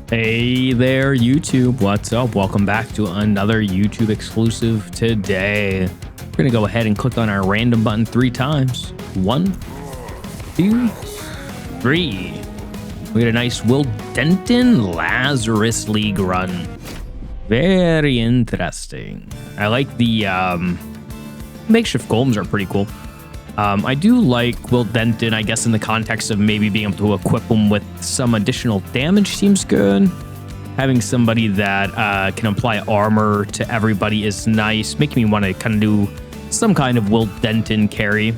Hey there, YouTube. What's up? Welcome back to another YouTube exclusive today. We're going to go ahead and click on our random button 3 times. 1, 2, 3. We got a nice Wyldenten Lazarus League run. Very interesting. I like the makeshift golems are pretty cool. I do like Wyldenten, I guess, in the context of maybe being able to equip them with some additional damage seems good. Having somebody that can apply armor to everybody is nice, making me want to kind of do some kind of Wyldenten carry.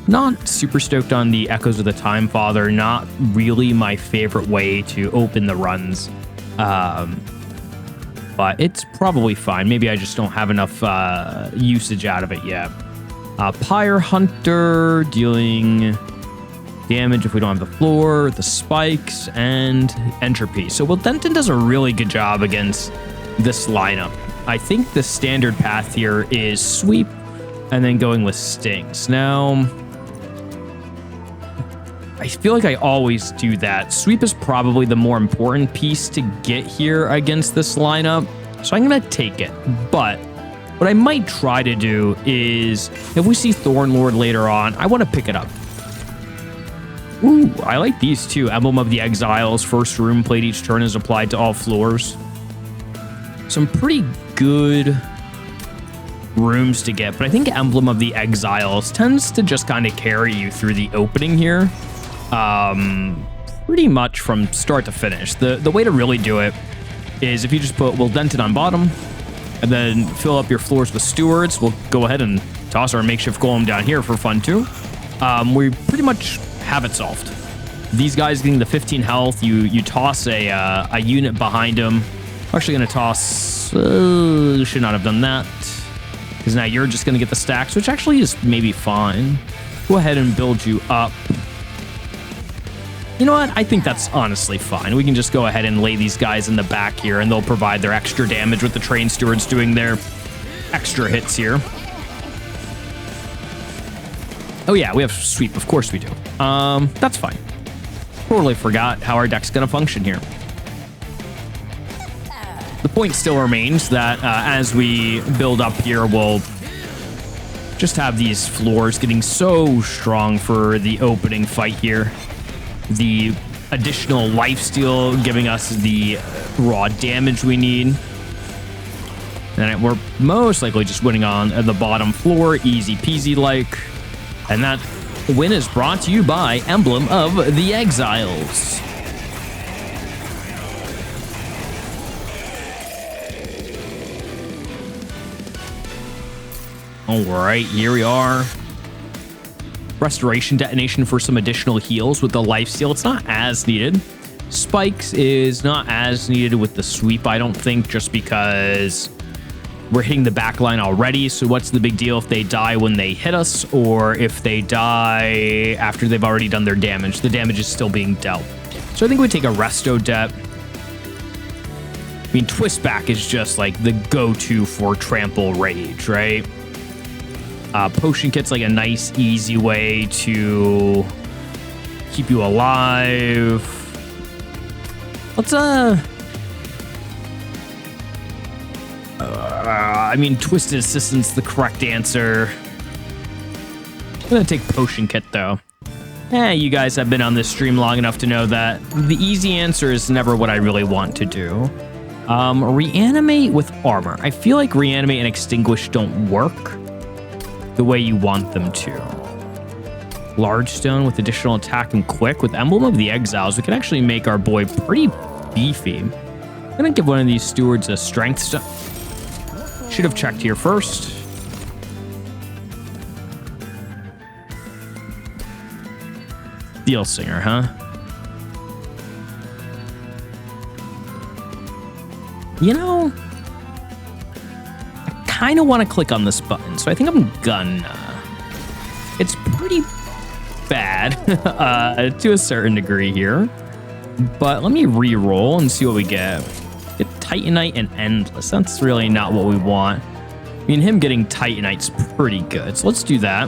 Not super stoked on the Echoes of the Time Father, not really my favorite way to open the runs. But it's probably fine. Maybe I just don't have enough usage out of it yet. Pyre Hunter, dealing damage if we don't have the floor, the spikes, and entropy. So Wyldenten does a really good job against this lineup. I think the standard path here is sweep and then going with stings. Now, I feel like I always do that. Sweep is probably the more important piece to get here against this lineup, so I'm going to take it. But what I might try to do is, if we see Thornlord later on, I want to pick it up. Ooh, I like these too. Emblem of the Exiles, first room played each turn is applied to all floors. Some pretty good rooms to get, but I think Emblem of the Exiles tends to just kind of carry you through the opening here. Pretty much from start to finish. The way to really do it is if you just put Wyldenten on bottom, and then fill up your floors with stewards. We'll go ahead and toss our makeshift golem down here for fun too. We pretty much have it solved. These guys getting the 15 health. You toss a unit behind them. I'm actually going to toss... should not have done that. Because now you're just going to get the stacks, which actually is maybe fine. Go ahead and build you up. You know what? I think that's honestly fine. We can just go ahead and lay these guys in the back here, and they'll provide their extra damage with the train stewards doing their extra hits here. Oh yeah, we have sweep. Of course we do. That's fine. Totally forgot how our deck's going to function here. The point still remains that as we build up here, we'll just have these floors getting so strong for the opening fight here. The additional lifesteal giving us the raw damage we need. And we're most likely just winning on the bottom floor, easy peasy like. And that win is brought to you by Emblem of the Exiles. All right, here we are. Restoration detonation for some additional heals with the lifesteal. It's not as needed. Spikes is not as needed with the sweep, I don't think, just because we're hitting the back line already. So what's the big deal if they die when they hit us, or if they die after they've already done their damage? The damage is still being dealt. So I think we take a resto det. I mean, twist back is just like the go-to for trample rage, right? Potion kit's like a nice, easy way to keep you alive. Let's, I mean, Twisted Assistant's the correct answer. I'm gonna take Potion Kit, though. You guys have been on this stream long enough to know that the easy answer is never what I really want to do. Reanimate with armor. I feel like Reanimate and Extinguish don't work the way you want them to. Large stone with additional attack and quick. With Emblem of the Exiles, we can actually make our boy pretty beefy. I'm gonna give one of these stewards a strength stone. Should have checked here first. Steelsinger, huh? You know, kind of want to click on this button, so I think I'm gonna. It's pretty bad to a certain degree here, but let me re-roll and see what we get. Get Titanite and Endless. That's really not what we want. I mean, him getting Titanite's pretty good, so let's do that.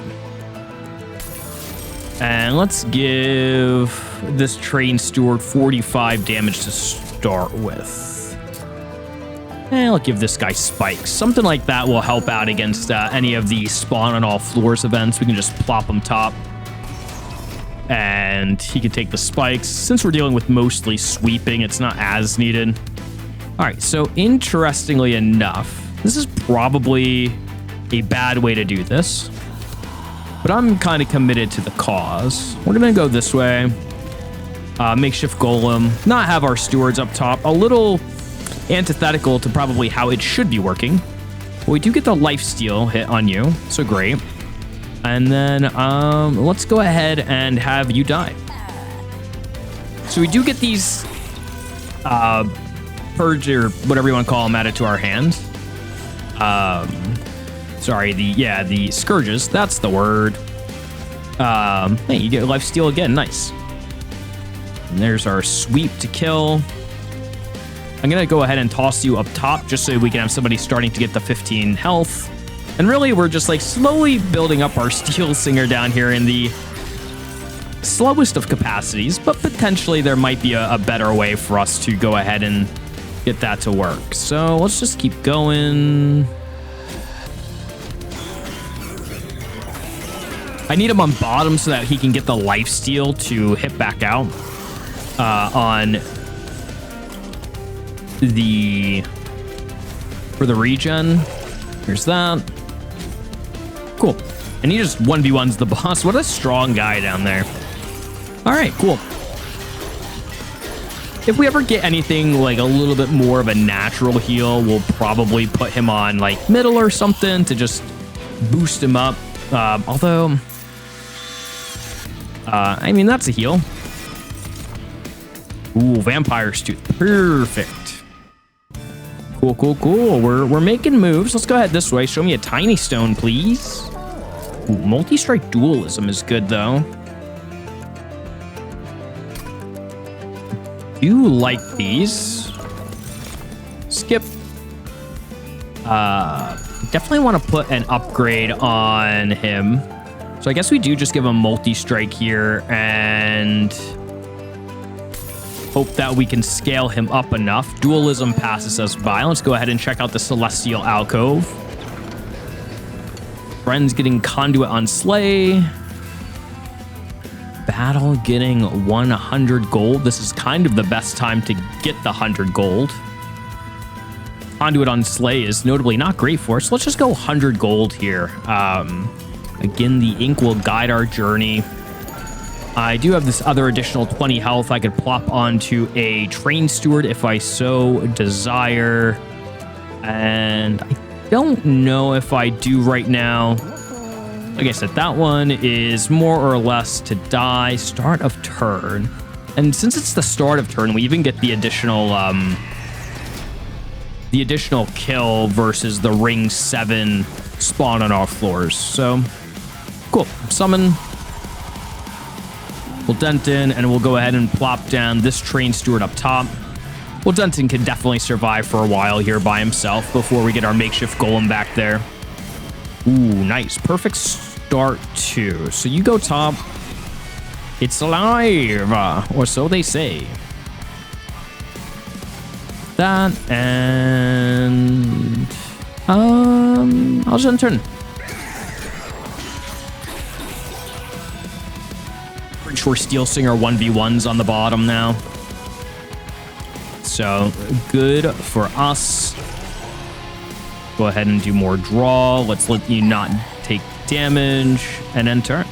And let's give this train steward 45 damage to start with. I'll give this guy spikes. Something like that will help out against any of the spawn on all floors events. We can just plop him top. And he can take the spikes. Since we're dealing with mostly sweeping, it's not as needed. All right, so interestingly enough, this is probably a bad way to do this. But I'm kind of committed to the cause. We're going to go this way. Makeshift golem. Not have our stewards up top. A little antithetical to probably how it should be working. But we do get the lifesteal hit on you, so great. And then let's go ahead and have you die. So we do get these purge or whatever you want to call them added to our hand. Sorry, the scourges. That's the word. Hey, you get lifesteal again. Nice. And there's our sweep to kill. I'm going to go ahead and toss you up top just so we can have somebody starting to get the 15 health. And really, we're just like slowly building up our Steelsinger down here in the slowest of capacities, but potentially there might be a better way for us to go ahead and get that to work. So let's just keep going. I need him on bottom so that he can get the lifesteal to hit back out on for the regen. Here's that. Cool. And he just 1v1s the boss. What a strong guy down there. All right, cool. If we ever get anything like a little bit more of a natural heal, we'll probably put him on like middle or something to just boost him up. Although, I mean, that's a heal. Ooh, Vampire's Tooth. Perfect. Cool, cool, cool. We're making moves. Let's go ahead this way. Show me a tiny stone, please. Ooh, multi-strike dualism is good, though. Do like these. Skip. Definitely want to put an upgrade on him. So I guess we do just give him multi-strike here and hope that we can scale him up enough. Dualism passes us by. Let's go ahead and check out the Celestial Alcove. Friends getting Conduit on Slay. Battle getting 100 gold. This is kind of the best time to get the 100 gold. Conduit on Slay is notably not great for us. So let's just go 100 gold here. Again, the ink will guide our journey. I do have this other additional 20 health I could plop onto a train steward if I so desire. And I don't know if I do right now. Like I said, that one is more or less to die. Start of turn. And since it's the start of turn, we even get the additional kill versus the ring 7 spawn on our floors. So cool. Summon Wyldenten, and we'll go ahead and plop down this train steward up top. Wyldenten can definitely survive for a while here by himself before we get our makeshift golem back there. Ooh, nice. Perfect start too. So you go top. It's alive, or so they say. That, and I'll just end turn. Pretty sure Steelsinger 1v1s on the bottom now. So good for us. Go ahead and do more draw. Let's let you not take damage and end turn.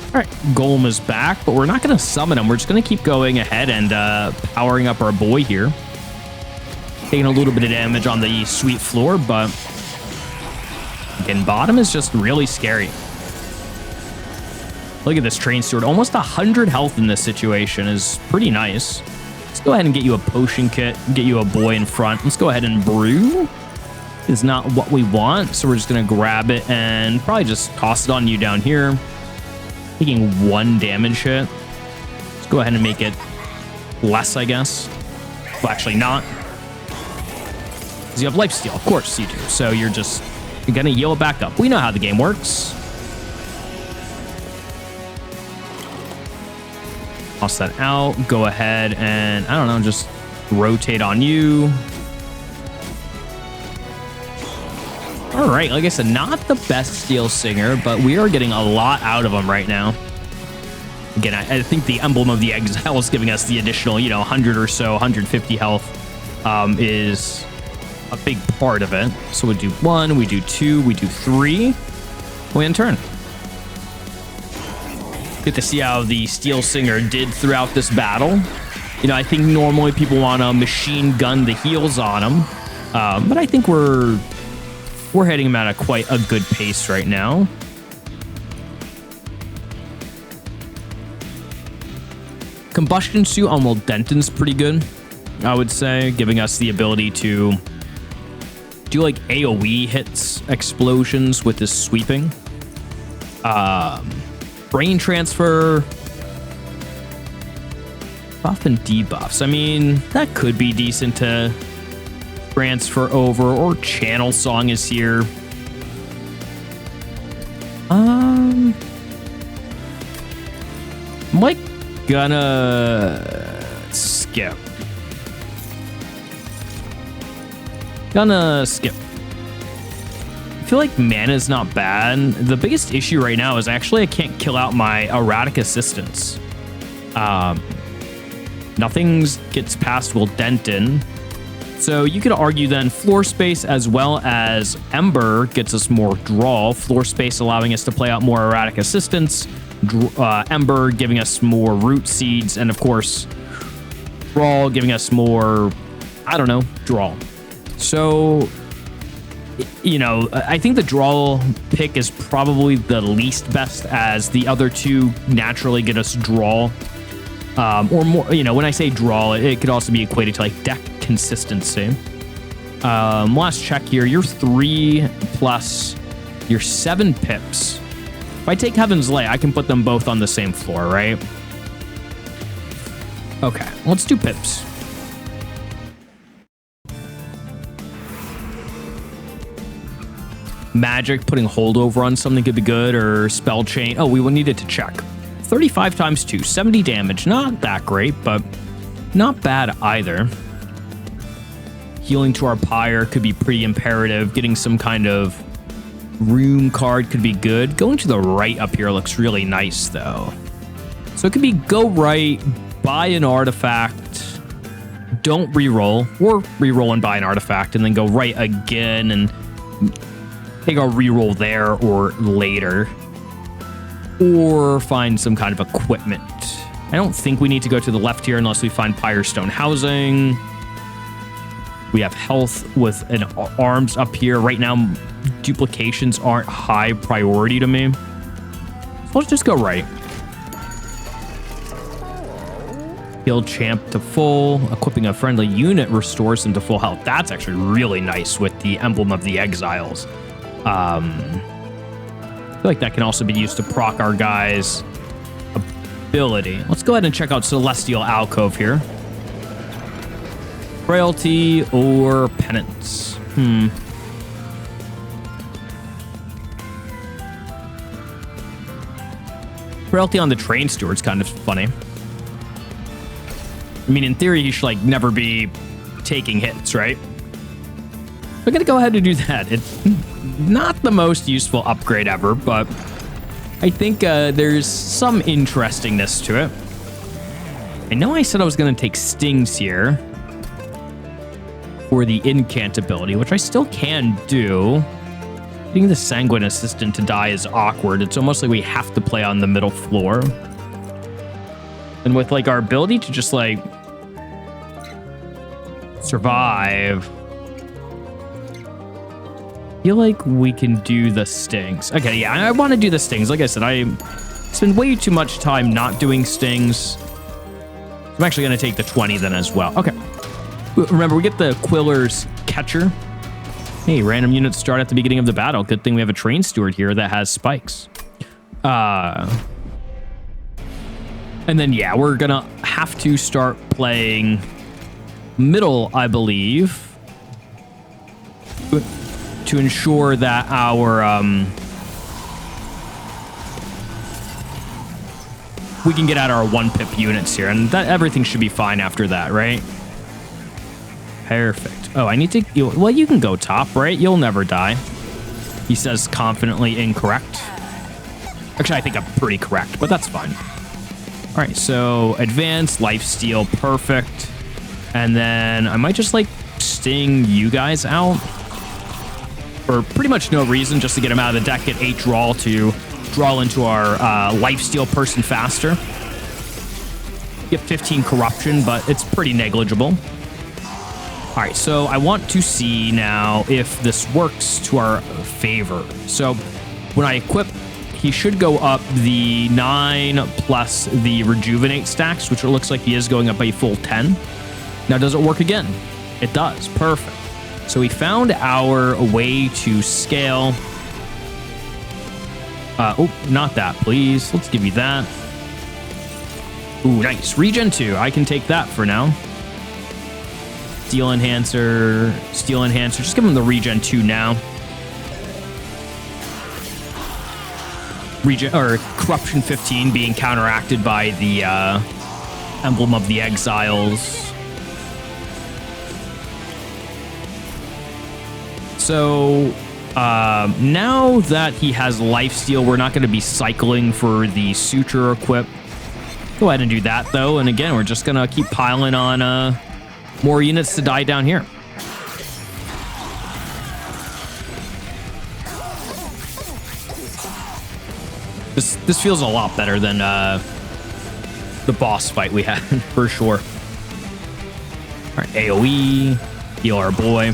All right, Golem is back, but we're not going to summon him. We're just going to keep going ahead and powering up our boy here. Taking a little bit of damage on the sweet floor, but again, bottom is just really scary. Look at this train steward. Almost 100 health in this situation is pretty nice. Let's go ahead and get you a potion kit, get you a boy in front. Let's go ahead and brew. Is not what we want, so we're just going to grab it and probably just toss it on you down here. Taking 1 damage hit. Let's go ahead and make it less, I guess. Well, actually not. Because you have lifesteal. Of course you do. So you're going to heal it back up. We know how the game works. Toss that out. Go ahead and, I don't know, just rotate on you. All right, like I said, not the best Steelsinger, but we are getting a lot out of him right now. Again, I think the Emblem of the Exile is giving us the additional, 100 or so, 150 health is a big part of it. So we do 1, we do 2, we do 3. We end turn. Get to see how the Steelsinger did throughout this battle. I think normally people want to machine gun the heals on him, but I think we're hitting him at quite a good pace right now. Combustion suit on Wyldenten's pretty good, I would say, giving us the ability to do like AoE hits, explosions with his sweeping. Brain transfer, buff and debuffs. I mean, that could be decent to transfer over, or channel song is here. I'm like gonna skip. I feel like mana's not bad. The biggest issue right now is actually I can't kill out my erratic assistants. Nothing gets past Wyldenten. So you could argue then floor space as well as Ember gets us more draw. Floor space allowing us to play out more erratic assistants. Ember giving us more root seeds. And of course, draw giving us more, I don't know, draw. So, I think the draw pick is probably the least best, as the other two naturally get us draw. Or more, when I say draw, it could also be equated to like deck consistency. Last check here, you're 3 plus your 7 pips. If I take Heaven's Lay, I can put them both on the same floor, right? Okay, let's do pips. Magic, putting holdover on something could be good, or spell chain. Oh, we will need it to check. 35 times 2, 70 damage. Not that great, but not bad either. Healing to our pyre could be pretty imperative. Getting some kind of room card could be good. Going to the right up here looks really nice, though. So it could be go right, buy an artifact, don't reroll, or reroll and buy an artifact, and then go right again and take our reroll there or later. Or find some kind of equipment. I don't think we need to go to the left here unless we find Pyrestone housing. We have health with an arms up here. Right now, duplications aren't high priority to me. So let's just go right. Heal champ to full. Equipping a friendly unit restores them to full health. That's actually really nice with the Emblem of the Exiles. I feel like that can also be used to proc our guys' ability. Let's go ahead and check out Celestial Alcove here. Frailty or Penance? Frailty on the Train Steward's kind of funny. I mean, in theory, he should like never be taking hits, right? We're gonna go ahead and do that. It's not the most useful upgrade ever, but I think there's some interestingness to it. I know I said I was gonna take stings here for the incant ability, which I still can do. Getting the Sanguine Assistant to die is awkward. It's almost like we have to play on the middle floor. And with like our ability to just like survive, I feel like we can do the stings. Okay, yeah, I want to do the stings. Like I said, I spend way too much time not doing stings. I'm actually going to take the 20 then as well. Okay. Remember, we get the Quiller's Catcher. Hey, random units start at the beginning of the battle. Good thing we have a Train Steward here that has spikes. And then, yeah, we're going to have to start playing middle, I believe. to ensure that our we can get out our 1-pip units here, and that everything should be fine after that, right? Perfect. Oh, I need to... Well, you can go top, right? You'll never die. He says confidently incorrect. Actually, I think I'm pretty correct, but that's fine. All right, so advanced, lifesteal, perfect. And then I might just, like, sting you guys out. For pretty much no reason, just to get him out of the deck, get 8 draw to draw into our lifesteal person faster. Get 15 corruption, but it's pretty negligible. All right, so I want to see now if this works to our favor. So when I equip, he should go up the 9 plus the rejuvenate stacks, which it looks like he is going up a full 10. Now, does it work again? It does. Perfect. So we found our way to scale. Oh, not that, please. Let's give you that. Ooh, nice. Regen 2. I can take that for now. Steel Enhancer. Steel Enhancer. Just give him the Regen 2 now. Regen, or Corruption 15 being counteracted by the Emblem of the Exiles. So now that he has lifesteal, we're not going to be cycling for the Suture equip. Go ahead and do that, though. And again, we're just going to keep piling on more units to die down here. This feels a lot better than the boss fight we had, for sure. All right, AoE, heal our boy.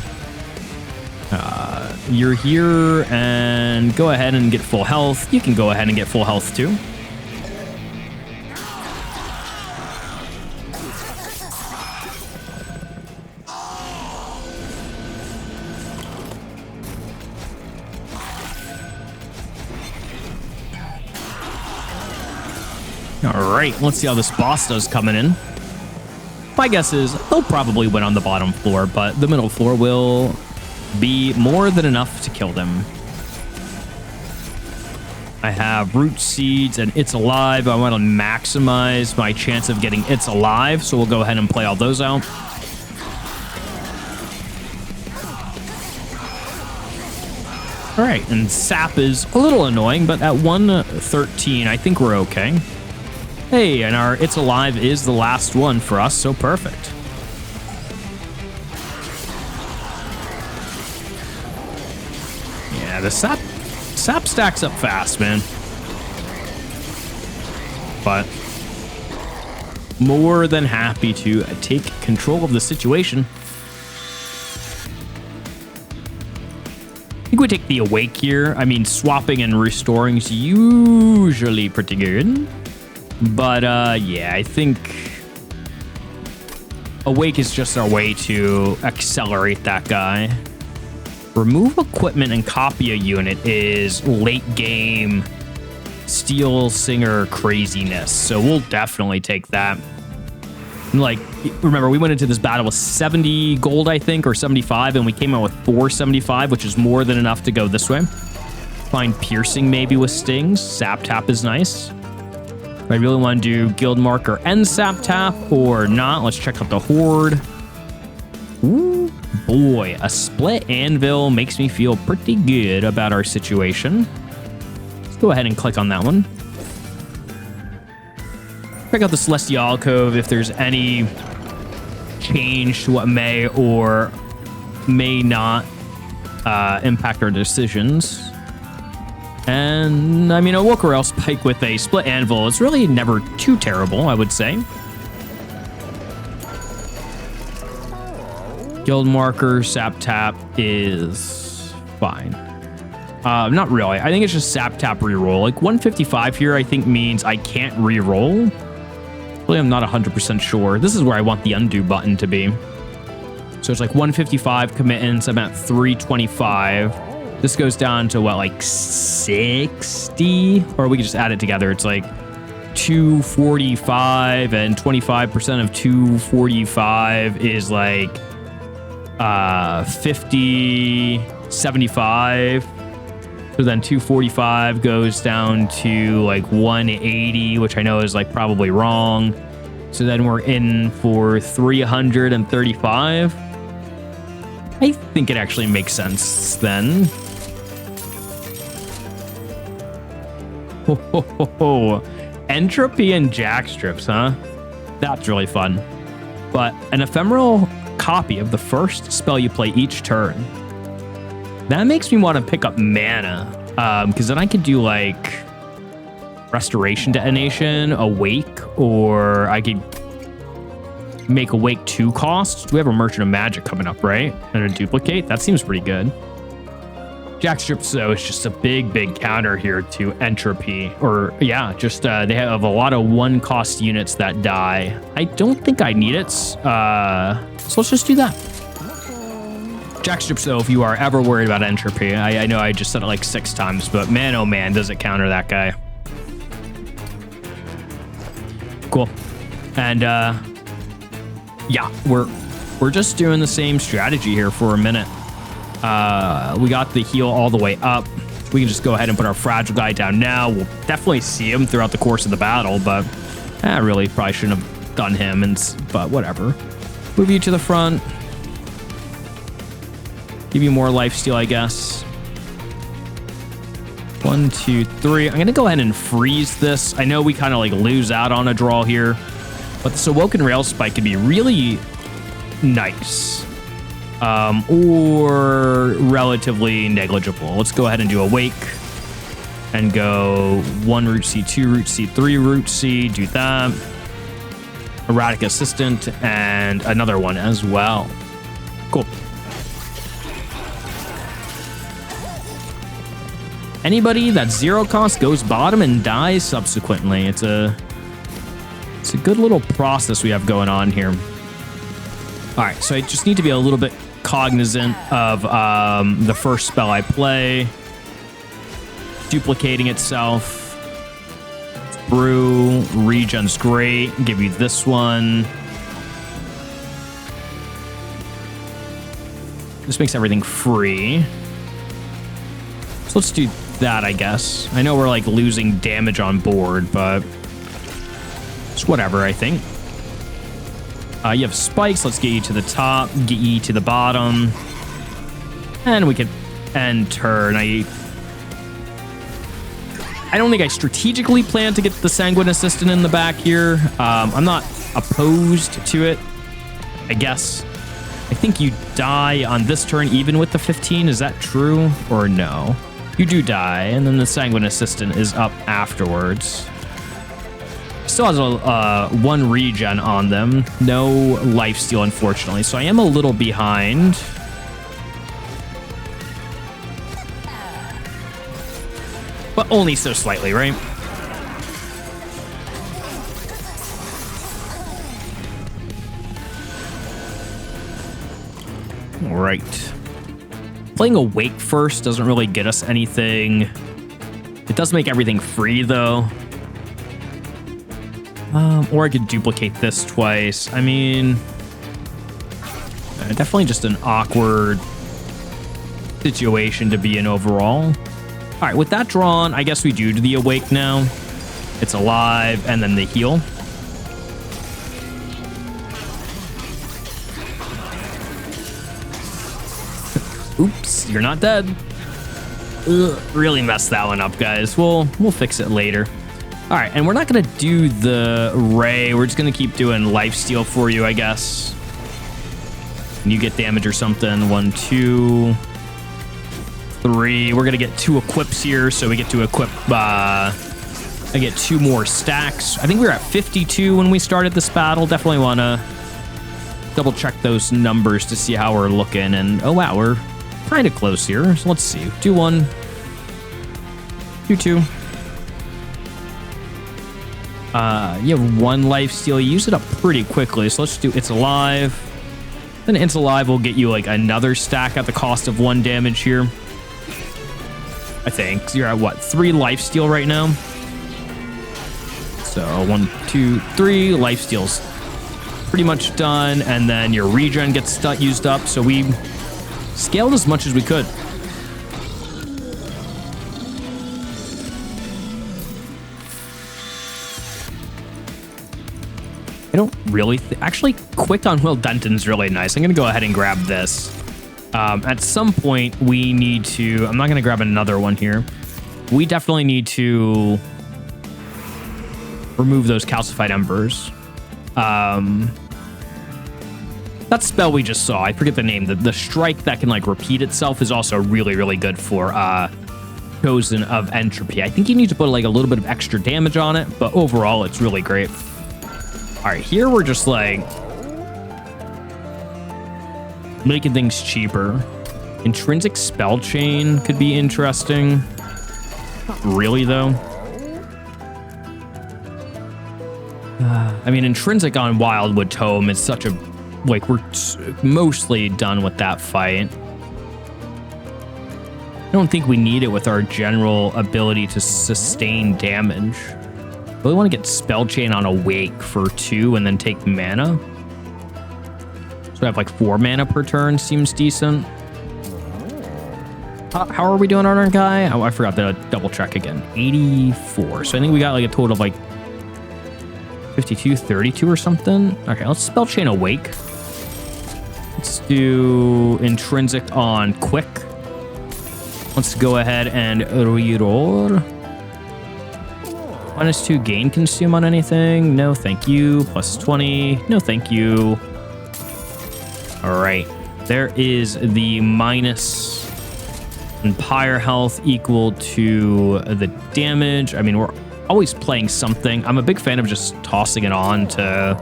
You're here, and go ahead and get full health. You can go ahead and get full health, too. All right, let's see how this boss does coming in. My guess is they'll probably win on the bottom floor, but the middle floor will be more than enough to kill them. I have root seeds and it's alive. I want to maximize my chance of getting it's alive, so we'll go ahead and play all those out. All right, and sap is a little annoying, but at 113, I think we're okay. Hey, and our it's alive is the last one for us, so perfect. Yeah, the sap stacks up fast, man. But more than happy to take control of the situation. I think we take the awake here. I mean, swapping and restoring is usually pretty good. But yeah, I think awake is just our way to accelerate that guy. Remove equipment and copy a unit is late game Steelsinger craziness. So we'll definitely take that. Like, remember, we went into this battle with 70 gold, I think, or 75, and we came out with 475, which is more than enough to go this way. Find piercing maybe with stings. Sap tap is nice. I really want to do guild marker and sap tap or not. Let's check out the horde. Ooh, boy, a split anvil makes me feel pretty good about our situation. Let's go ahead and click on that one. Check out the Celestial Alcove if there's any change to what may or may not impact our decisions. And I mean, a Wokerel Spike with a split anvil is really never too terrible, I would say. Guild marker, sap tap is fine. Not really. I think it's just sap tap reroll. Like 155 here, I think means I can't reroll. Really, I'm not 100% sure. This is where I want the undo button to be. So it's like 155 committance. I'm at 325. This goes down to what, like 60? Or we can just add it together. It's like 245 and 25% of 245 is like 50. 75. So then 245 goes down to like 180, which I know is like probably wrong. So then we're in for 335. I think it actually makes sense then. Ho, ho, ho, ho. Entropy and jack strips, huh? That's really fun. But an ephemeral copy of the first spell you play each turn. That makes me want to pick up mana, because then I could do like Restoration Detonation, Awake, or I could make Awake 2 cost. We have a Merchant of Magic coming up, right? And a Duplicate. That seems pretty good. Jackstrips, though, is just a big counter here to Entropy. Or, yeah, just they have a lot of 1-cost units that die. I don't think I need it. So let's just do that. Jackstrips, though, if you are ever worried about Entropy, I know I just said it like 6 times, but man, oh man, does it counter that guy. Cool. And, yeah, we're just doing the same strategy here for a minute. We got the heal all the way up. We can just go ahead and put our fragile guy down now. We'll definitely see him throughout the course of the battle, but I really probably shouldn't have done him, but whatever. Move you to the front. Give you more lifesteal, I guess. 1, 2, 3. I'm going to go ahead and freeze this. I know we kind of like lose out on a draw here, but this Awoken Rail Spike could be really nice. Or relatively negligible. Let's go ahead and do Awake and go 1 Root C, 2 Root C, 3 Root C, do that. Erratic Assistant and another one as well. Cool. Anybody that's 0 cost goes bottom and dies subsequently. It's a good little process we have going on here. All right, so I just need to be a little bit cognizant of the first spell I play. Duplicating itself. Brew, regen's great. Give you this one. This makes everything free. So let's do that, I guess. I know we're like losing damage on board, but it's whatever, I think. You have spikes. Let's get you to the top, get you to the bottom, and we could end turn. I don't think I strategically plan to get the Sanguine Assistant in the back here. I'm not opposed to it, I guess. I think you die on this turn even with the 15. Is that true or no? You do die, and then the Sanguine Assistant is up afterwards. Still has a 1 regen on them. No lifesteal, unfortunately. So I am a little behind. But only so slightly, right? All right. Playing Awake first doesn't really get us anything. It does make everything free, though. Or I could duplicate this twice. I mean, definitely just an awkward situation to be in overall. All right, with that drawn, I guess we do the Awake now. It's alive, and then the heal. Oops, you're not dead. Ugh, really messed that one up, guys. We'll fix it later. All right, and we're not going to do the Ray. We're just going to keep doing lifesteal for you, I guess. And you get damage or something. 1, 2, 3. We're going to get 2 equips here, so we get to equip... I get 2 more stacks. I think we were at 52 when we started this battle. Definitely want to double check those numbers to see how we're looking. And, oh, wow, we're kind of close here. So let's see. Do 1. Do 2. You have 1 lifesteal. You use it up pretty quickly, so let's do It's Alive. Then It's Alive will get you like another stack at the cost of 1 damage here. I think. So you're at what? 3 lifesteal right now. So 1, 2, 3. Lifesteal's pretty much done, and then your regen gets used up. So we scaled as much as we could. I don't really actually quick on Wyldenten really nice. I'm gonna go ahead and grab this. At some point we need to, I'm not gonna grab another one here. We definitely need to remove those calcified embers. That spell we just saw, I forget the name, the strike that can like repeat itself is also really, really good for Chosen of Entropy. I think you need to put like a little bit of extra damage on it, but overall it's really great. All right, here we're just like making things cheaper. Intrinsic spell chain could be interesting. Not really though. I mean, intrinsic on Wildwood Tome is such a, like, we're mostly done with that fight. I don't think we need it with our general ability to sustain damage. Really want to get Spell Chain on Awake for 2 and then take mana. So I have like 4 mana per turn, seems decent. How are we doing on our guy? Oh, I forgot to double check again. 84. So I think we got like a total of like 52, 32 or something. Okay, let's Spell Chain Awake. Let's do Intrinsic on Quick. Let's go ahead and reroll. -2 gain consume on anything. No, thank you. +20. No, thank you. All right. There is the minus Empire health equal to the damage. I mean, we're always playing something. I'm a big fan of just tossing it on to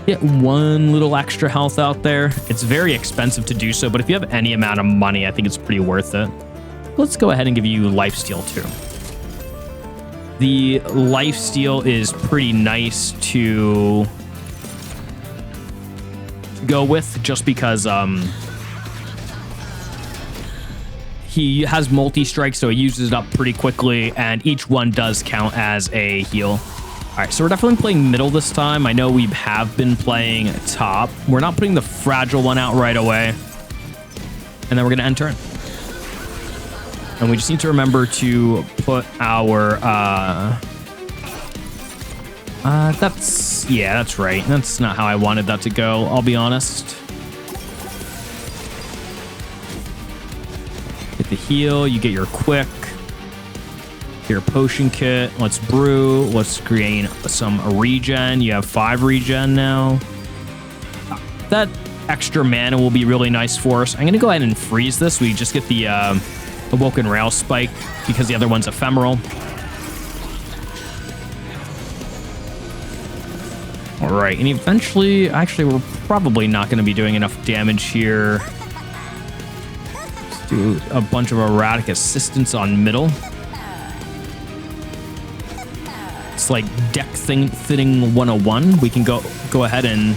get one little extra health out there. It's very expensive to do so, but if you have any amount of money, I think it's pretty worth it. Let's go ahead and give you lifesteal too. The lifesteal is pretty nice to go with just because he has multi-strike, so he uses it up pretty quickly, and each one does count as a heal. All right, so we're definitely playing middle this time. I know we have been playing top. We're not putting the fragile one out right away. And then we're going to end turn. And we just need to remember to put our... that's right. That's not how I wanted that to go, I'll be honest. Get the heal, you get your quick. Your potion kit. Let's brew. Let's gain some regen. You have 5 regen now. That extra mana will be really nice for us. I'm going to go ahead and freeze this. We just get the Awoken Rail Spike because the other one's ephemeral. All right. And eventually, actually, we're probably not going to be doing enough damage here. Let's do a bunch of erratic assistance on middle. It's like deck fitting 101. We can go ahead and...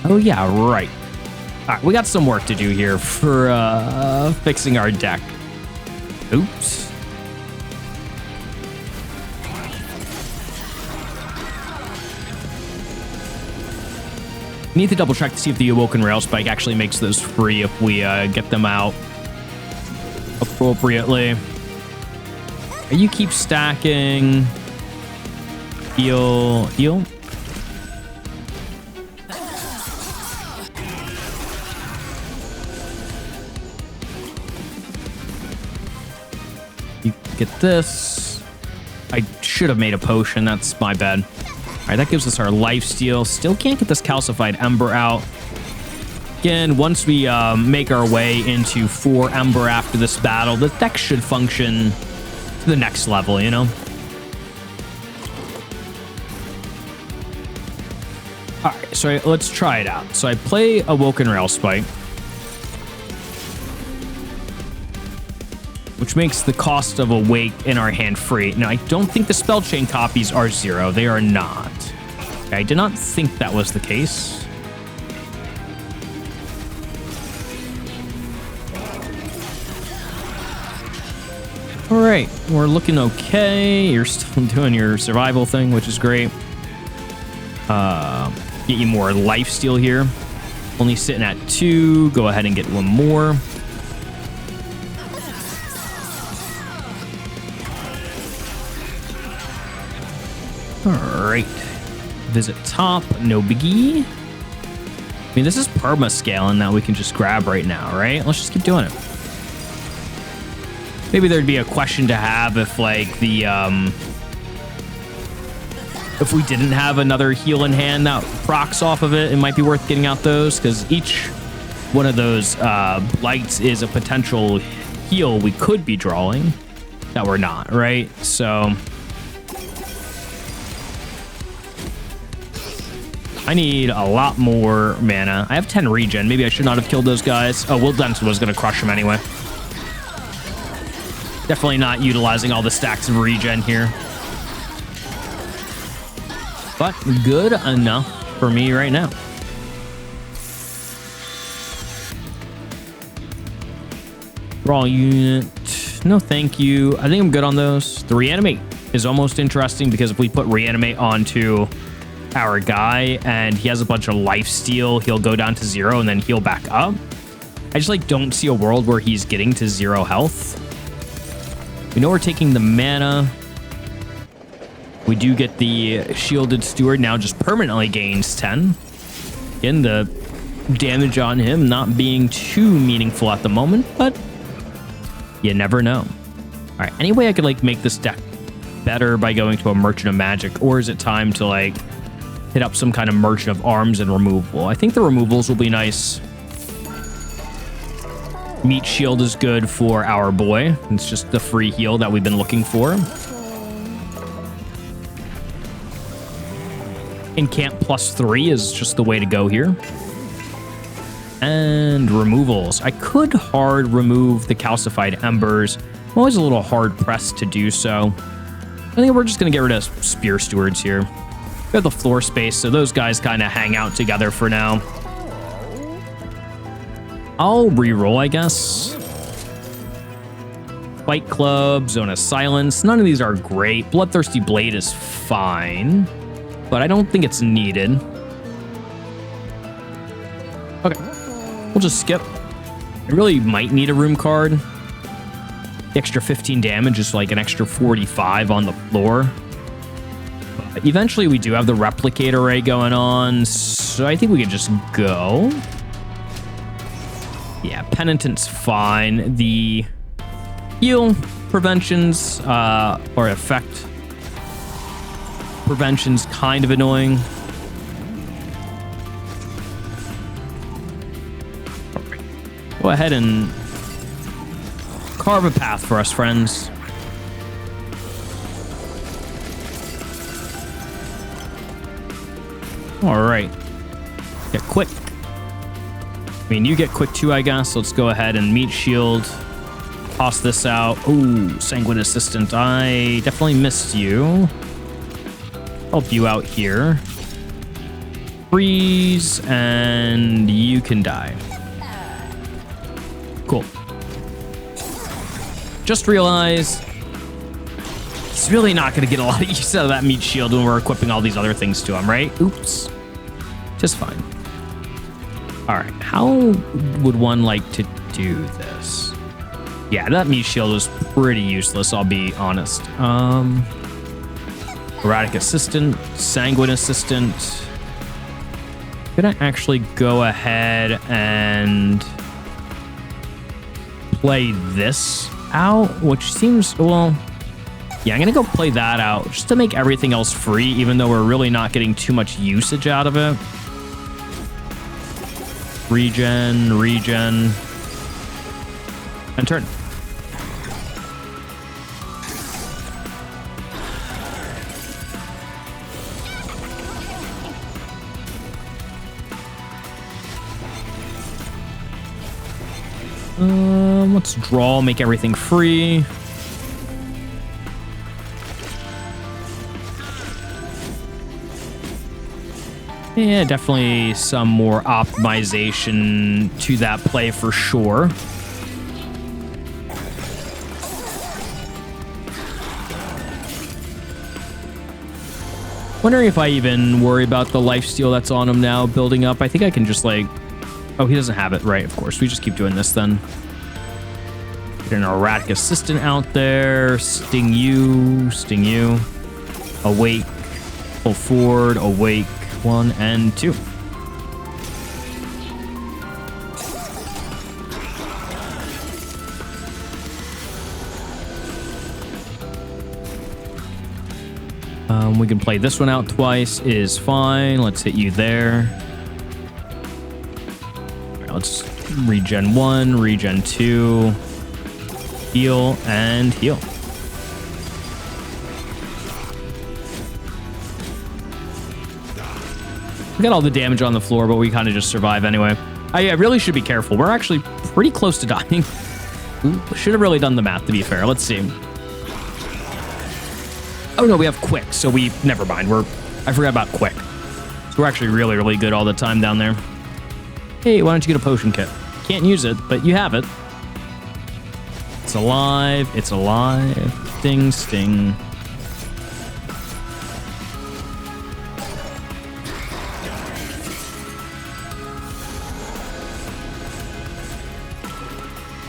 Oh, yeah, right. All right, we got some work to do here for fixing our deck. Oops. We need to double check to see if the Awoken Rail Spike actually makes those free if we get them out appropriately. You keep stacking. Heal. You get this. I should have made a potion. That's my bad. All right, that gives us our lifesteal. Still can't get this calcified ember out. Again, once we make our way into 4 ember after this battle, the deck should function the next level, you know? All right, so let's try it out. So I play Awoken Rail Spike, which makes the cost of Awake in our hand free. Now, I don't think the spell chain copies are 0. They are not. Okay, I did not think that was the case. All right, we're looking okay. You're still doing your survival thing, which is great. Get you more lifesteal here. Only sitting at 2. Go ahead and get 1 more. All right. Visit top, no biggie. I mean, this is perma scaling that we can just grab right now, right? Let's just keep doing it. Maybe there'd be a question to have if like the if we didn't have another heal in hand that procs off of it, it might be worth getting out those, because each one of those blights is a potential heal we could be drawing that we're not, right? So I need a lot more mana. I have 10 regen. Maybe I should not have killed those guys. Oh, Wyldenten was going to crush him anyway. Definitely not utilizing all the stacks of regen here. But good enough for me right now. Draw unit. No, thank you. I think I'm good on those. The reanimate is almost interesting, because if we put reanimate onto our guy and he has a bunch of life steal, he'll go down to 0 and then heal back up. I just like don't see a world where he's getting to 0 health. We know we're taking the mana. We do get the shielded steward now, just permanently gains 10. Again, the damage on him not being too meaningful at the moment, but you never know. All right, any way I could like make this deck better by going to a Merchant of Magic, or is it time to like hit up some kind of Merchant of Arms and removal? I think the removals will be nice. Meat Shield is good for our boy. It's just the free heal that we've been looking for. Incamp +3 is just the way to go here. And removals. I could hard remove the Calcified Embers. I'm always a little hard pressed to do so. I think we're just going to get rid of Spear Stewards here. We have the floor space, so those guys kind of hang out together for now. I'll reroll, I guess. Fight Club, Zone of Silence. None of these are great. Bloodthirsty Blade is fine, but I don't think it's needed. Okay, we'll just skip. I really might need a room card. The extra 15 damage is like an extra 45 on the floor. But eventually we do have the Replicate Array going on, so I think we could just go. Yeah, Penitent's fine. The heal preventions or effect prevention's kind of annoying. All right. Go ahead and carve a path for us, friends. All right. Get quick. I mean, you get quick too, I guess. Let's go ahead and Meat Shield. Toss this out. Ooh, Sanguine Assistant. I definitely missed you. Help you out here. Freeze, and you can die. Cool. Just realized he's really not going to get a lot of use out of that Meat Shield when we're equipping all these other things to him, right? Oops. Just fine. All right, how would one like to do this? Yeah, that Meat Shield is pretty useless, I'll be honest. Erratic Assistant, Sanguine Assistant. Could I actually go ahead and play this out? Which seems, well, yeah, I'm gonna go play that out just to make everything else free, even though we're really not getting too much usage out of it. Regen, and turn. Let's draw, make everything free. Yeah, definitely some more optimization to that play for sure. Wondering if I even worry about the lifesteal that's on him now building up. I think I can just like... Oh, he doesn't have it, right? Of course. We just keep doing this then. Get an Erratic Assistant out there. Sting you. Awake. Pull forward, awake, 1 and 2. We can play this one out twice, is fine. Let's hit you there. All right, let's regen 1, regen 2, heal, and heal. We got all the damage on the floor, but we kind of just survive anyway. I really should be careful. We're actually pretty close to dying. Should have really done the math, to be fair. Let's see. Oh no, we have quick, so we never mind. I forgot about quick. So we're actually really, really good all the time down there. Hey, why don't you get a potion kit? Can't use it, but you have it. It's alive. It's alive. Sting, sting.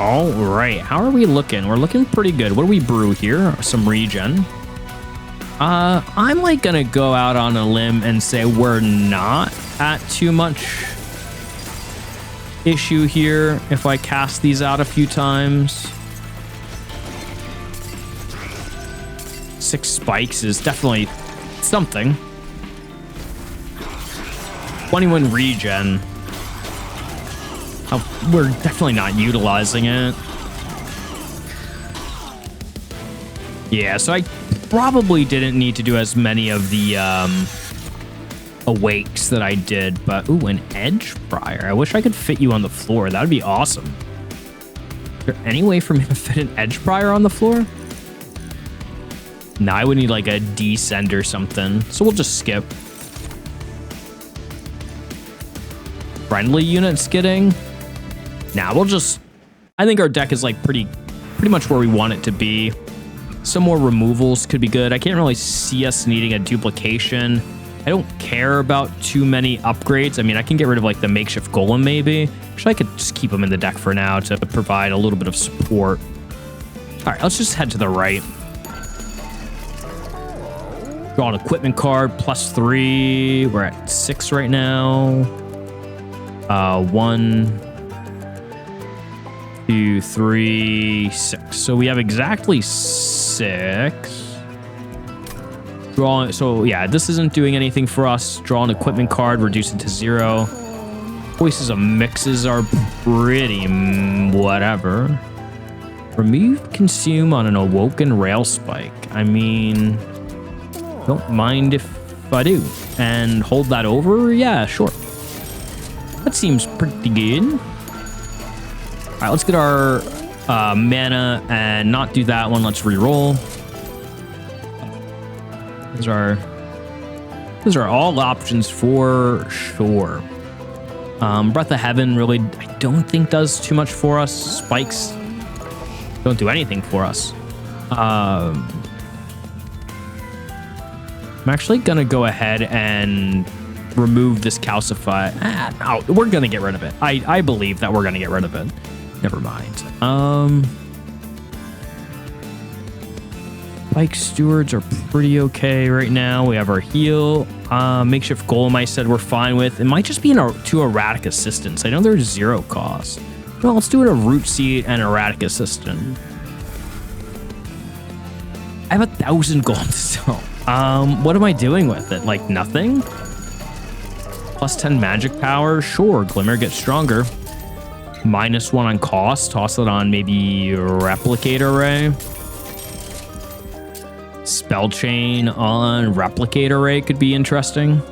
All right, how are we looking? We're looking pretty good. What do we brew here? Some regen. I'm like gonna go out on a limb and say we're not at too much issue here if I cast these out a few times. 6 spikes is definitely something. 21 regen. We're definitely not utilizing it. Yeah, so I probably didn't need to do as many of the awakes that I did, but ooh, an edge prior. I wish I could fit you on the floor. That would be awesome. Is there any way for me to fit an edge prior on the floor? No, I would need like a descend or something, so we'll just skip. Friendly unit skidding? Nah, we'll just... I think our deck is like pretty much where we want it to be. Some more removals could be good. I can't really see us needing a duplication. I don't care about too many upgrades. I mean, I can get rid of like the makeshift golem maybe. Actually, I could just keep them in the deck for now to provide a little bit of support. All right, let's just head to the right. Draw an equipment card, +3. We're at 6 right now. 1, 2, 3, 6. So we have exactly 6. Draw. So yeah, this isn't doing anything for us. Draw an equipment card, reduce it to 0. Voices of mixes are pretty whatever. Remove consume on an awoken rail spike. I mean, don't mind if I do. And hold that over? Yeah, sure. That seems pretty good. All right, let's get our mana and not do that one. Let's reroll. Those are all options for sure. Breath of Heaven really, I don't think does too much for us. Spikes don't do anything for us. I'm actually gonna go ahead and remove this calcify. No, we're gonna get rid of it. I believe that we're gonna get rid of it. Never mind. Spike stewards are pretty okay right now. We have our heal. Makeshift golem I said we're fine with. It might just be two erratic assistants. I know there's 0 cost. Well, let's do it a root seed and erratic assistant. I have 1,000 gold still. What am I doing with it? Like nothing? +10 magic power? Sure, Glimmer gets stronger. -1 on cost. Toss it on maybe Replicate Array. Spell Chain on Replicate Array could be interesting.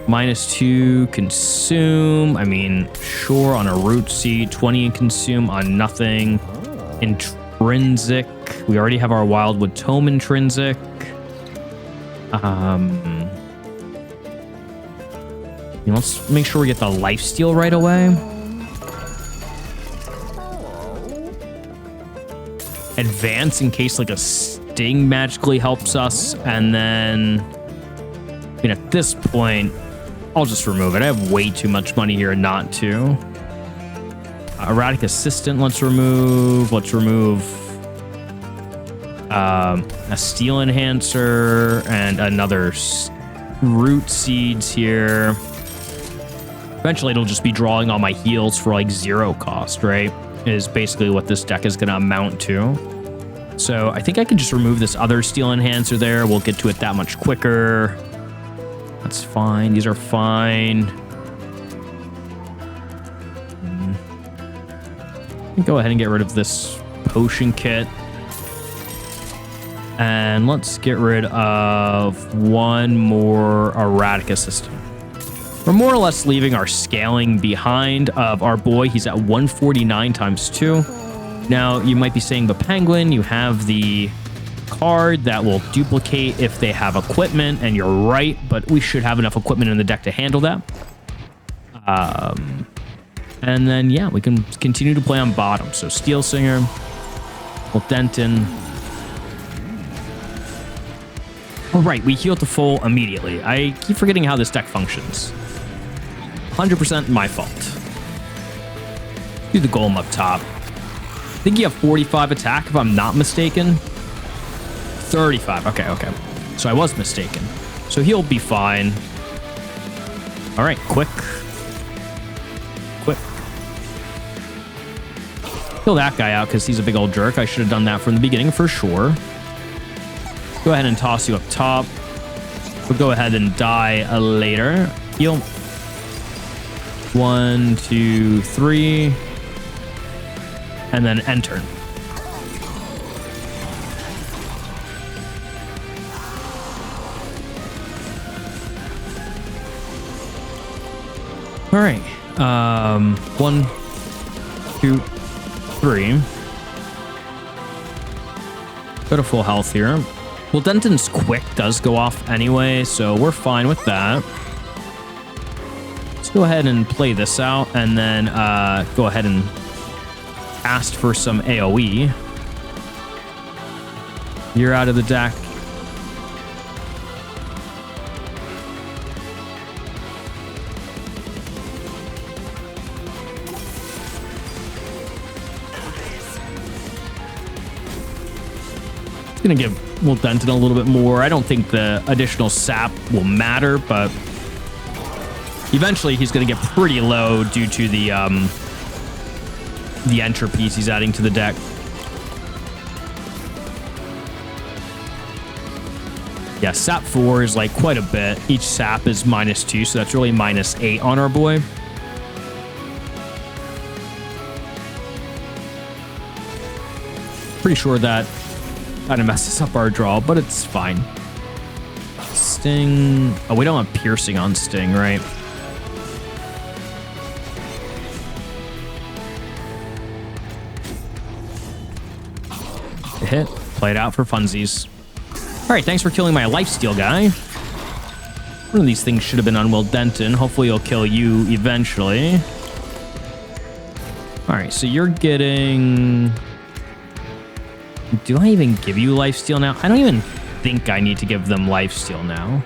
-2 consume. I mean, sure, on a root seed. 20 consume on nothing. Intrinsic. We already have our Wildwood Tome intrinsic. Let's make sure we get the lifesteal right away. Advance in case like a sting magically helps us. And then, I mean, at this point, I'll just remove it. I have way too much money here not to. Erratic Assistant, let's remove. A steel enhancer and another root seeds here. Eventually, it'll just be drawing all my heals for like 0 cost, right? Is basically what this deck is going to amount to. So I think I can just remove this other steel enhancer there. We'll get to it that much quicker. That's fine. These are fine. Go ahead and get rid of this potion kit. And let's get rid of one more erratic assistant. We're more or less leaving our scaling behind of our boy. He's at 149 times 2. Now, you might be saying, but Penguin, you have the card that will duplicate if they have equipment, and you're right, but we should have enough equipment in the deck to handle that. And then, yeah, we can continue to play on bottom. So Steelsinger, Wyldenten. All right, we heal to full immediately. I keep forgetting how this deck functions. 100% my fault. Do the golem up top. I think you have 45 attack, if I'm not mistaken. 35. Okay. So I was mistaken. So he'll be fine. All right, quick. Kill that guy out because he's a big old jerk. I should have done that from the beginning for sure. Go ahead and toss you up top. We'll go ahead and die later. Heal. 1, 2, 3. And then end turn. All right. 1, 2, 3. Go to full health here. Well, Denton's quick does go off anyway, so we're fine with that. Let's go ahead and play this out, and then go ahead and ask for some AoE. You're out of the deck. Gonna give Wyldenten a little bit more. I don't think the additional sap will matter, but eventually he's gonna get pretty low due to the entropies he's adding to the deck. Yeah, sap 4 is like quite a bit. Each sap is -2, so that's really -8 on our boy. Pretty sure that kind of messes up our draw, but it's fine. Sting. Oh, we don't have piercing on Sting, right? Hit. Play it out for funsies. All right, thanks for killing my lifesteal guy. One of these things should have been on Wyldenten. Hopefully he'll kill you eventually. All right, so you're getting... Do I even give you lifesteal now? I don't even think I need to give them lifesteal now.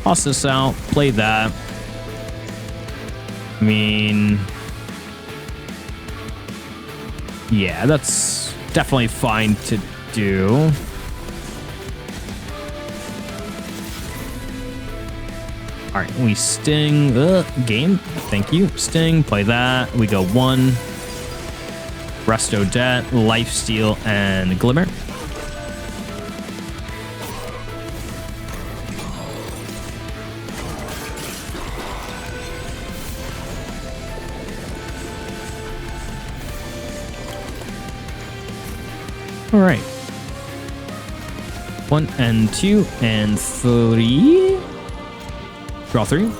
Toss this out. Play that. I mean... Yeah, that's definitely fine to do. All right, we sting. Game. Thank you. Sting. Play that. We go 1. Resto Det, Lifesteal, and Glimmer. All right. 1 and 2 and 3. Draw 3.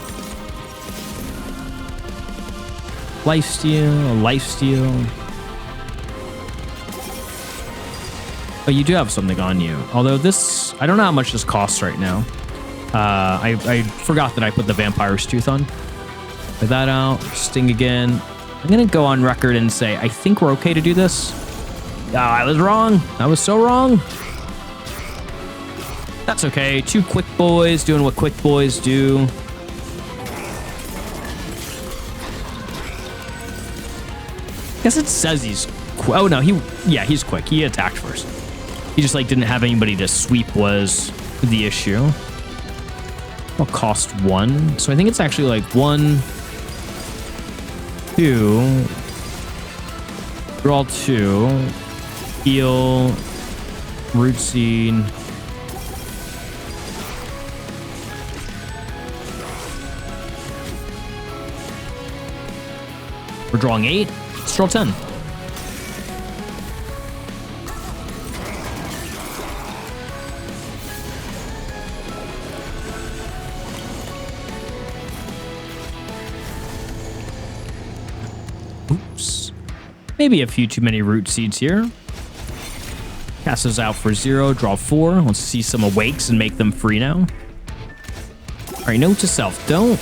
Lifesteal. Oh, you do have something on you. Although this, I don't know how much this costs right now. I forgot that I put the Vampire's Tooth on. Put that out. Sting again. I'm going to go on record and say, I think we're okay to do this. Oh, I was wrong. I was so wrong. That's okay. 2 quick boys doing what quick boys do. Guess it says he's... Oh, no. He's quick. He attacked first. He just like didn't have anybody to sweep was the issue. I'll cost 1. So I think it's actually like 1, 2, draw 2, heal, root seed. We're drawing 8. Let's draw 10. Oops. Maybe a few too many root seeds here. Cast those out for 0. Draw 4. Let's see some awakes and make them free now. All right, note to self. Don't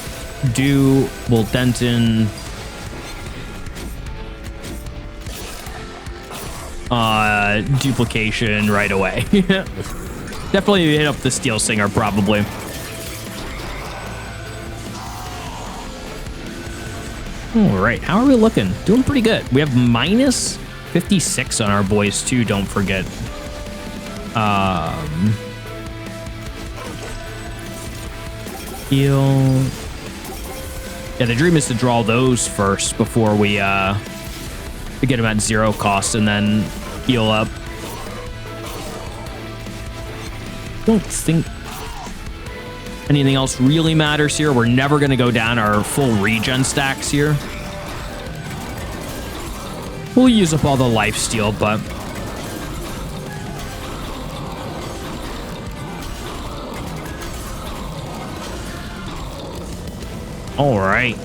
do Wyldenten duplication right away. Definitely hit up the Steelsinger probably. All right, how are we looking? Doing pretty good. We have minus 56 on our boys too, don't forget. Heal. Yeah, the dream is to draw those first before we get them at 0 cost and then heal up. Don't think anything else really matters here. We're never going to go down our full regen stacks here. We'll use up all the life steal, but all right.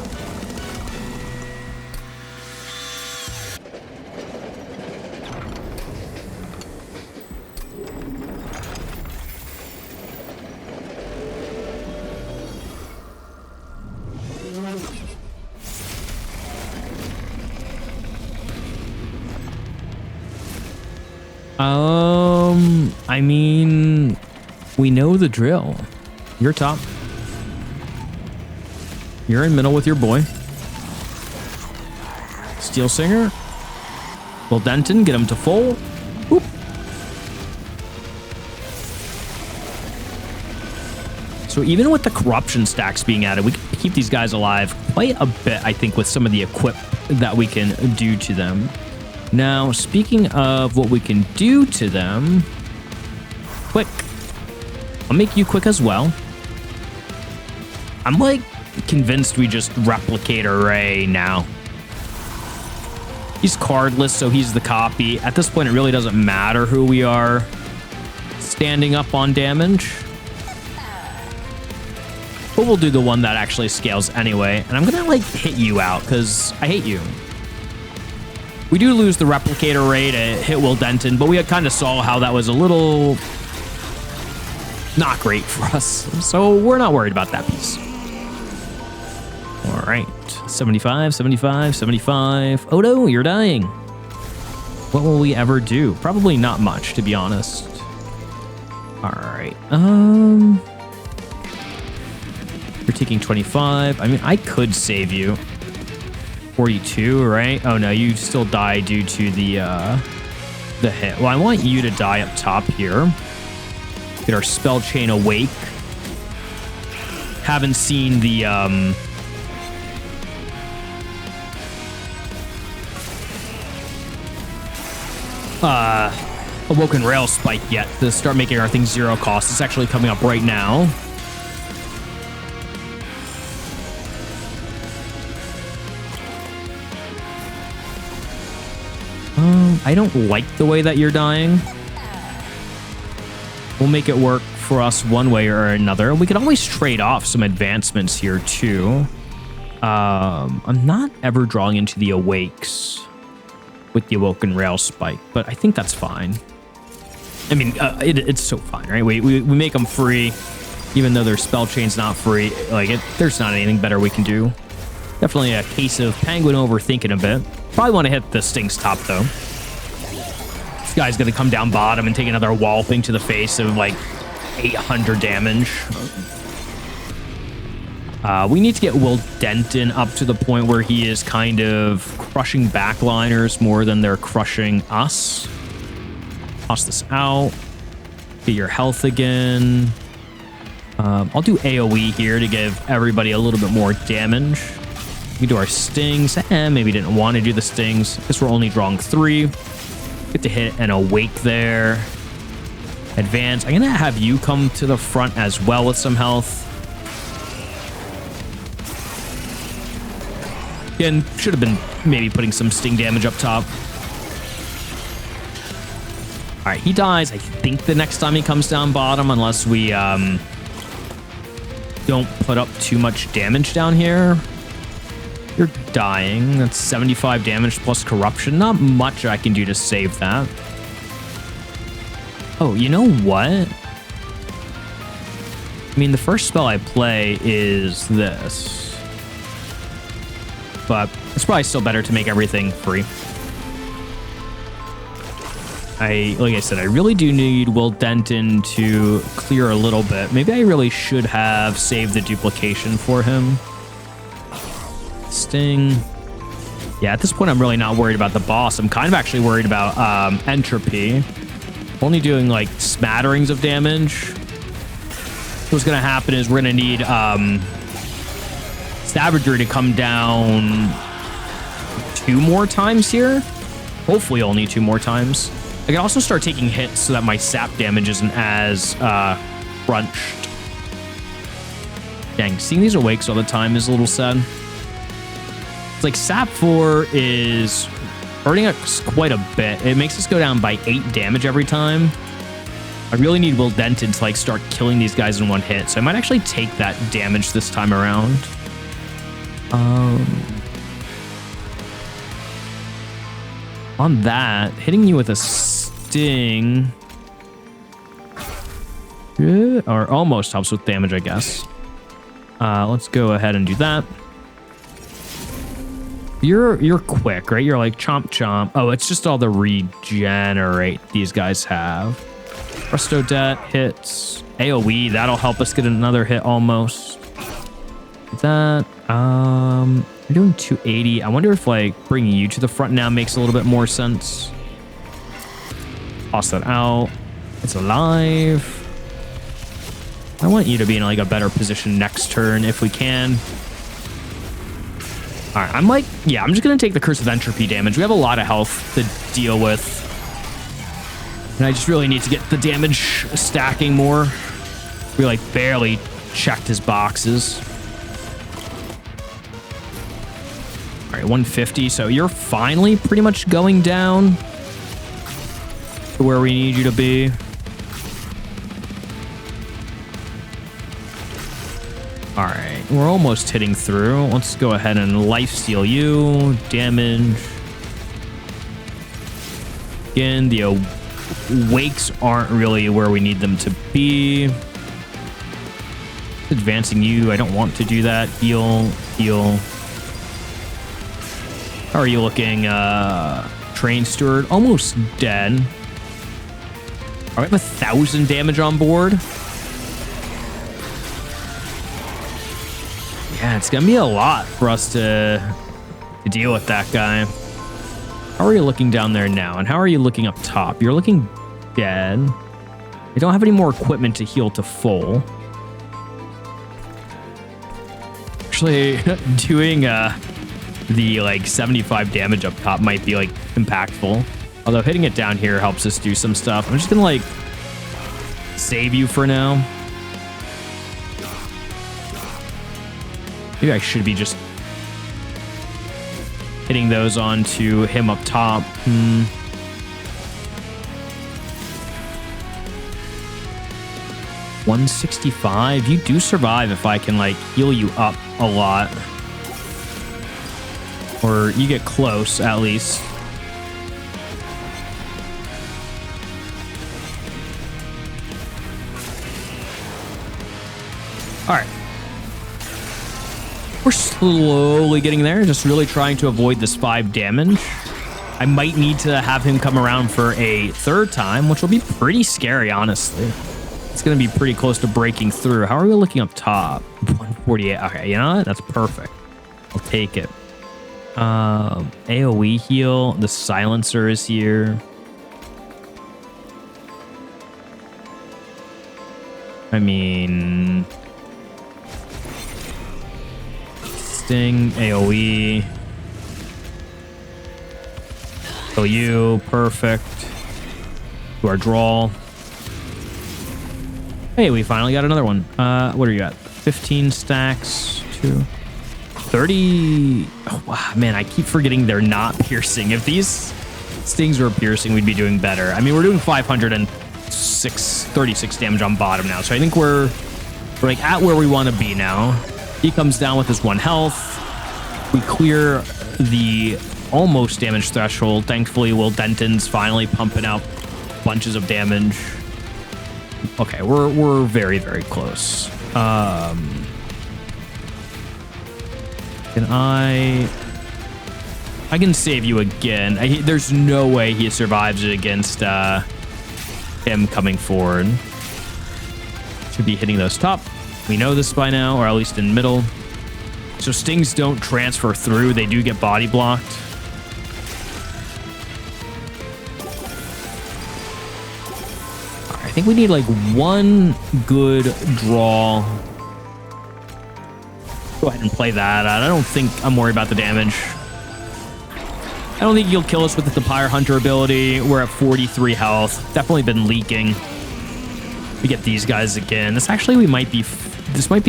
I mean, we know the drill. You're top. You're in middle with your boy. Steelsinger. Wyldenten, get him to full. Whoop. So even with the corruption stacks being added, we can keep these guys alive quite a bit, I think, with some of the equip that we can do to them. Now, speaking of what we can do to them, quick. I'll make you quick as well. I'm like convinced we just replicate Array now. He's cardless, so he's the copy. At this point, it really doesn't matter who we are standing up on damage. But we'll do the one that actually scales anyway. And I'm gonna like hit you out because I hate you. We do lose the replicator ray to hit Wyldenten, but we kind of saw how that was a little not great for us. So we're not worried about that piece. All right, 75, 75, 75. Oh no, you're dying. What will we ever do? Probably not much, to be honest. All right, you're taking 25. I mean, I could save you. 42, right? Oh no, you still die due to the hit. Well, I want you to die up top here. Get our spell chain awake. Haven't seen the Awoken rail spike yet to start making our thing 0 cost. It's actually coming up right now. I don't like the way that you're dying. We'll make it work for us one way or another. We could always trade off some advancements here too. I'm not ever drawing into the awakes with the Awoken rail spike, but I think that's fine. I mean, it's so fine, right? We make them free, even though their spell chain's not free. Like, there's not anything better we can do. Definitely a case of Penguin overthinking a bit. Probably want to hit the Sting's top, though. This guy's going to come down bottom and take another walloping to the face of, like, 800 damage. We need to get Wyldenten up to the point where he is kind of crushing backliners more than they're crushing us. Toss this out. Get your health again. I'll do AoE here to give everybody a little bit more damage. We do our stings. Maybe didn't want to do the stings. Guess we're only drawing 3. Get to hit an awake there. Advance. I'm going to have you come to the front as well with some health. Again, should have been maybe putting some sting damage up top. All right, he dies, I think, the next time he comes down bottom, unless we don't put up too much damage down here. You're dying. That's 75 damage plus corruption. Not much I can do to save that. Oh, you know what? I mean, the first spell I play is this. But it's probably still better to make everything free. Like I said, I really do need Wyldenten to clear a little bit. Maybe I really should have saved the duplication for him. Sting. Yeah, at this point, I'm really not worried about the boss. I'm kind of actually worried about Entropy. Only doing like smatterings of damage. What's going to happen is we're going to need Savagery to come down 2 more times here. Hopefully only 2 more times. I can also start taking hits so that my sap damage isn't as crunched. Dang, seeing these awakes all the time is a little sad. It's like sap 4 is hurting us quite a bit. It makes us go down by 8 damage every time. I really need Wyldenten to like start killing these guys in one hit. So I might actually take that damage this time around. On that, hitting you with a sting, or almost helps with damage, I guess. Let's go ahead and do that. You're quick, right? You're like chomp chomp. Oh, it's just all the regenerate these guys have. Presto Det hits. AoE, that'll help us get another hit almost. That I'm doing 280. I wonder if like bringing you to the front now makes a little bit more sense. Toss that out. It's alive. I want you to be in like a better position next turn if we can. All right, I'm just gonna take the Curse of Entropy damage. We have a lot of health to deal with, and I just really need to get the damage stacking more. We like barely checked his boxes. All right, 150. So you're finally pretty much going down to where we need you to be. All right, we're almost hitting through. Let's go ahead and lifesteal you. Damage. Again, the awakes aren't really where we need them to be. Advancing you, I don't want to do that. Heal, heal. How are you looking? Train Steward, almost dead. All right, I have 1,000 damage on board. Yeah, it's gonna be a lot for us to deal with that guy. How are you looking down there now? And how are you looking up top? You're looking dead. I don't have any more equipment to heal to full. Actually, doing the like 75 damage up top might be like impactful. Although hitting it down here helps us do some stuff. I'm just gonna like save you for now. Maybe I should be just hitting those onto him up top. 165. You do survive if I can like heal you up a lot. Or you get close at least. All right. We're slowly getting there, just really trying to avoid this 5 damage. I might need to have him come around for a 3rd time, which will be pretty scary, honestly. It's going to be pretty close to breaking through. How are we looking up top? 148. Okay, you know what? That's perfect. I'll take it. AoE heal. The silencer is here. I mean, Sting, AoE. Kill you, perfect. To our draw. Hey, we finally got another one. What are you at? 15 stacks, 2. 30. Oh, wow, man, I keep forgetting they're not piercing. If these stings were piercing, we'd be doing better. I mean, we're doing 36 damage on bottom now. So I think we're like at where we want to be now. He comes down with his 1 health. We clear the almost damage threshold. Thankfully, Wyldentens finally pumping out bunches of damage. Okay, we're very, very close. Can I can save you again. There's no way he survives it against him coming forward. Should be hitting those top. We know this by now, or at least in middle. So stings don't transfer through. They do get body blocked. I think we need like 1 good draw. Go ahead and play that. I don't think I'm worried about the damage. I don't think you'll kill us with the Pyre Hunter ability. We're at 43 health. Definitely been leaking. We get these guys again. This might be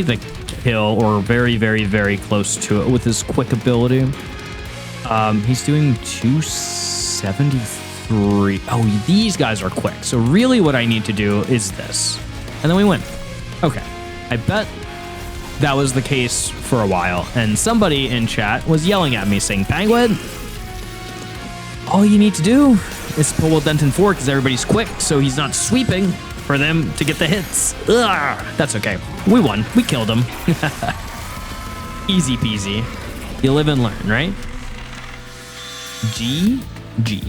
the kill, or very, very, very close to it with his quick ability. He's doing 273. Oh, these guys are quick. So really what I need to do is this. And then we win. Okay. I bet that was the case for a while. And somebody in chat was yelling at me saying, Penguin, all you need to do is pull Wyldenten forward because everybody's quick, so he's not sweeping for them to get the hits. Ugh, that's okay. We won. We killed him. Easy peasy. You live and learn, right? GG.